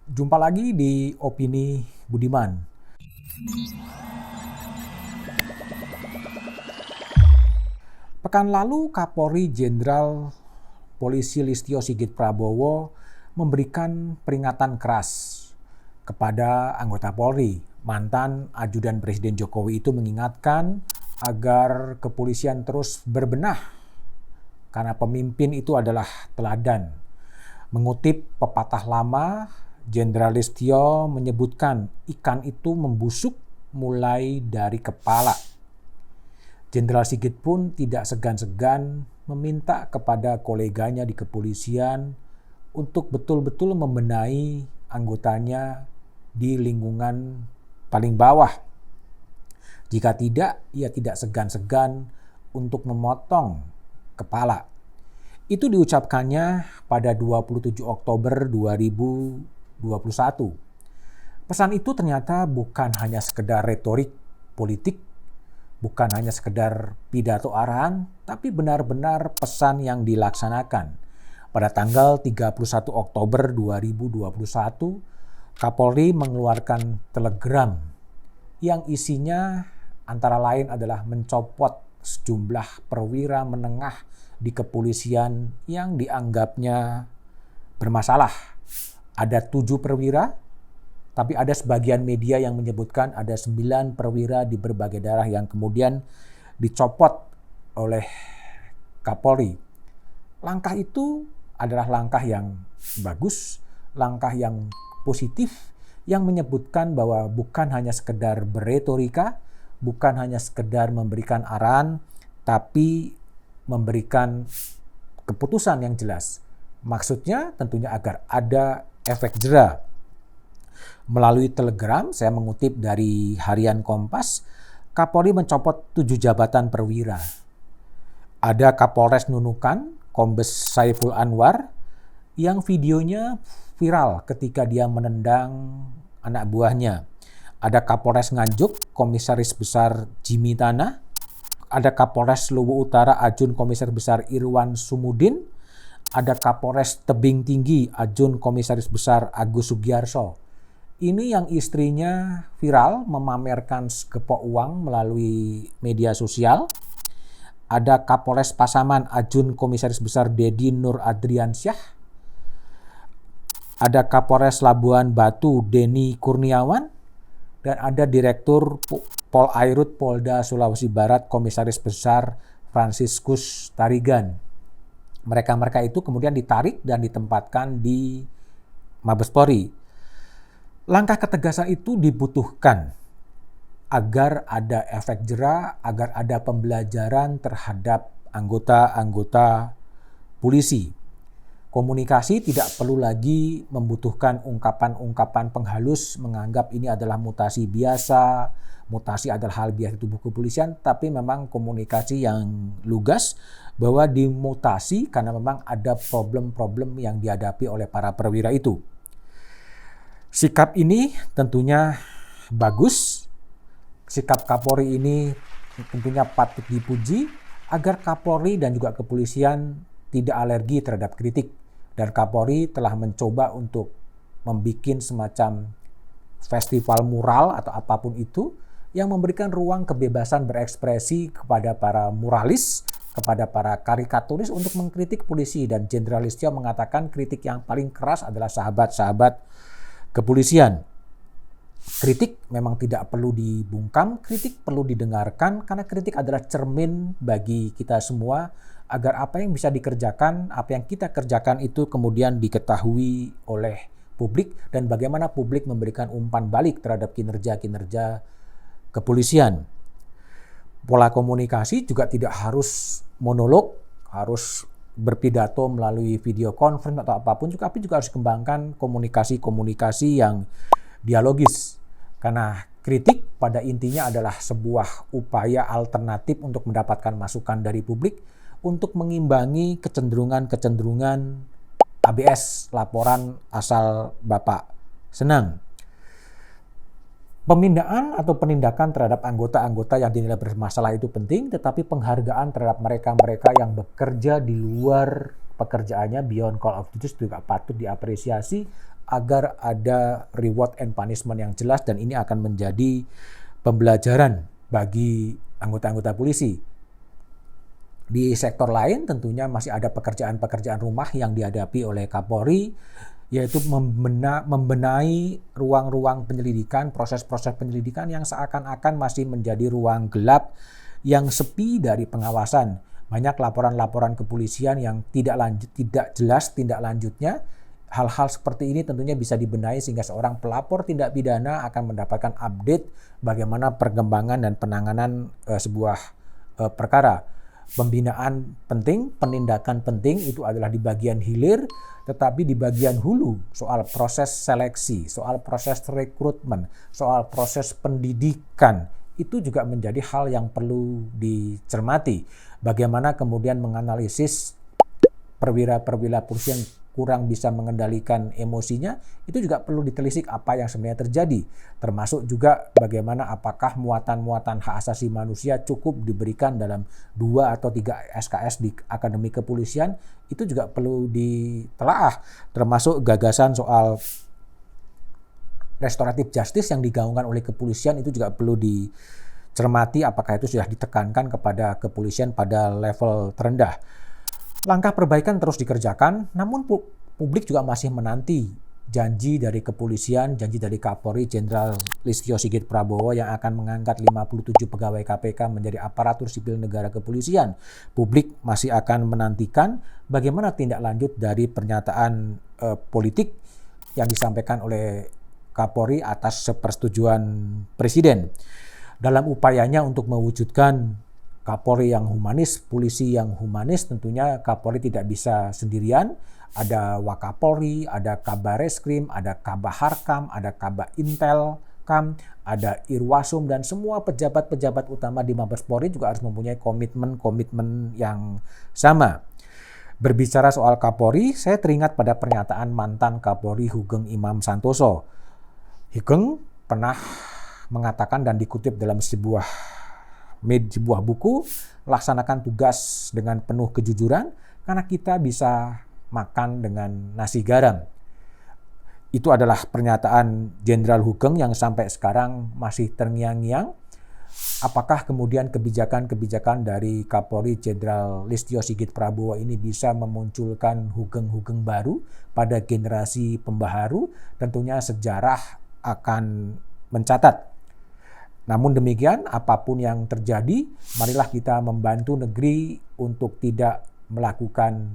Jumpa lagi di Opini Budiman. Pekan lalu Kapolri Jenderal Polisi Listio Sigit Prabowo memberikan peringatan keras kepada anggota Polri. Mantan ajudan Presiden Jokowi itu mengingatkan agar kepolisian terus berbenah karena pemimpin itu adalah teladan. Mengutip pepatah lama, Jenderal Listio menyebutkan ikan itu membusuk mulai dari kepala. Jenderal Sigit pun tidak segan-segan meminta kepada koleganya di kepolisian untuk betul-betul membenahi anggotanya di lingkungan paling bawah. Jika tidak, ia tidak segan-segan untuk memotong kepala. Itu diucapkannya pada 27 Oktober 2021. Pesan itu ternyata bukan hanya sekedar retorik politik, bukan hanya sekedar pidato arahan, tapi benar-benar pesan yang dilaksanakan. Pada tanggal 31 Oktober 2021, Kapolri mengeluarkan telegram yang isinya antara lain adalah mencopot sejumlah perwira menengah di kepolisian yang dianggapnya bermasalah. Ada 7 perwira, tapi ada sebagian media yang menyebutkan ada 9 perwira di berbagai daerah yang kemudian dicopot oleh Kapolri. Langkah itu adalah langkah yang bagus, langkah yang positif, yang menyebutkan bahwa bukan hanya sekedar berretorika, bukan hanya sekedar memberikan arahan, tapi memberikan keputusan yang jelas. Maksudnya tentunya agar ada efek jera. Melalui telegram, saya mengutip dari Harian Kompas, Kapolri mencopot 7 jabatan perwira. Ada Kapolres Nunukan, Kombes Saiful Anwar, yang videonya viral ketika dia menendang anak buahnya. Ada Kapolres Nganjuk, Komisaris Besar Jimmy Tanah. Ada Kapolres Luwu Utara, Ajun Komisaris Besar Irwan Sumudin. Ada Kapolres Tebing Tinggi, Ajun Komisaris Besar Agus Sugiarso. Ini yang istrinya viral memamerkan segepok uang melalui media sosial. Ada Kapolres Pasaman, Ajun Komisaris Besar Dedi Nur Adriansyah. Ada Kapolres Labuan Batu, Denny Kurniawan. Dan ada Direktur Polairut Polda Sulawesi Barat, Komisaris Besar Franciscus Tarigan. Mereka-mereka itu kemudian ditarik dan ditempatkan di Mabes Polri. Langkah ketegasan itu dibutuhkan agar ada efek jera, agar ada pembelajaran terhadap anggota-anggota polisi. Komunikasi tidak perlu lagi membutuhkan ungkapan-ungkapan penghalus menganggap ini adalah mutasi biasa, mutasi adalah hal biasa di tubuh kepolisian, tapi memang komunikasi yang lugas bahwa dimutasi karena memang ada problem-problem yang dihadapi oleh para perwira itu. Sikap ini tentunya bagus. Sikap Kapolri ini tentunya patut dipuji agar Kapolri dan juga kepolisian tidak alergi terhadap kritik. Dan Kapolri telah mencoba untuk membuat semacam festival mural atau apapun itu yang memberikan ruang kebebasan berekspresi kepada para muralis, kepada para karikaturis untuk mengkritik polisi. Dan Jenderal Listio mengatakan kritik yang paling keras adalah sahabat-sahabat kepolisian. Kritik memang tidak perlu dibungkam, kritik perlu didengarkan karena kritik adalah cermin bagi kita semua agar apa yang bisa dikerjakan, apa yang kita kerjakan itu kemudian diketahui oleh publik dan bagaimana publik memberikan umpan balik terhadap kinerja-kinerja kepolisian. Pola komunikasi juga tidak harus monolog, harus berpidato melalui video conference atau apapun, tapi juga harus kembangkan komunikasi-komunikasi yang dialogis. Karena kritik pada intinya adalah sebuah upaya alternatif untuk mendapatkan masukan dari publik untuk mengimbangi kecenderungan-kecenderungan ABS, laporan asal Bapak senang. Pemindahan atau penindakan terhadap anggota-anggota yang dinilai bermasalah itu penting, tetapi penghargaan terhadap mereka-mereka yang bekerja di luar pekerjaannya beyond call of duty juga patut diapresiasi agar ada reward and punishment yang jelas, dan ini akan menjadi pembelajaran bagi anggota-anggota polisi. Di sektor lain tentunya masih ada pekerjaan-pekerjaan rumah yang dihadapi oleh Kapolri, yaitu membenahi ruang-ruang penyelidikan, proses-proses penyelidikan yang seakan-akan masih menjadi ruang gelap yang sepi dari pengawasan. Banyak laporan-laporan kepolisian yang tidak jelas tindak lanjutnya. Hal-hal seperti ini tentunya bisa dibenahi sehingga seorang pelapor tindak pidana akan mendapatkan update bagaimana perkembangan dan penanganan sebuah perkara. Pembinaan penting, penindakan penting, itu adalah di bagian hilir, tetapi di bagian hulu soal proses seleksi, soal proses rekrutmen, soal proses pendidikan, itu juga menjadi hal yang perlu dicermati. Bagaimana kemudian menganalisis perwira-perwira polisi yang kurang bisa mengendalikan emosinya, itu juga perlu ditelisik apa yang sebenarnya terjadi. Termasuk juga bagaimana apakah muatan-muatan hak asasi manusia cukup diberikan dalam 2 atau 3 SKS di Akademi Kepolisian, itu juga perlu ditelaah. Termasuk gagasan soal restoratif justice yang digaungkan oleh kepolisian, itu juga perlu dicermati apakah itu sudah ditekankan kepada kepolisian pada level terendah. Langkah perbaikan terus dikerjakan, namun publik juga masih menanti janji dari kepolisian, janji dari Kapolri Jenderal Listio Sigit Prabowo yang akan mengangkat 57 pegawai KPK menjadi aparatur sipil negara kepolisian. Publik masih akan menantikan bagaimana tindak lanjut dari pernyataan politik yang disampaikan oleh Kapolri atas sepersetujuan Presiden. Dalam upayanya untuk mewujudkan Kapolri yang humanis, polisi yang humanis, tentunya Kapolri tidak bisa sendirian. Ada Wakapolri, ada Kabareskrim, ada Kabaharkam, ada Kabintelkam, ada Irwasum, dan semua pejabat-pejabat utama di Mabes Polri juga harus mempunyai komitmen yang sama. Berbicara soal Kapolri, saya teringat pada pernyataan mantan Kapolri Hugeng Imam Santoso. Hugeng pernah mengatakan dan dikutip dalam sebuah buku, laksanakan tugas dengan penuh kejujuran karena kita bisa makan dengan nasi garam. Itu adalah pernyataan Jenderal Hugeng yang sampai sekarang masih terngiang-ngiang. Apakah kemudian kebijakan-kebijakan dari Kapolri Jenderal Listio Sigit Prabowo ini bisa memunculkan Hugeng-Hugeng baru pada generasi pembaharu? Tentunya sejarah akan mencatat. Namun demikian, apapun yang terjadi, marilah kita membantu negeri untuk tidak melakukan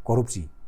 korupsi.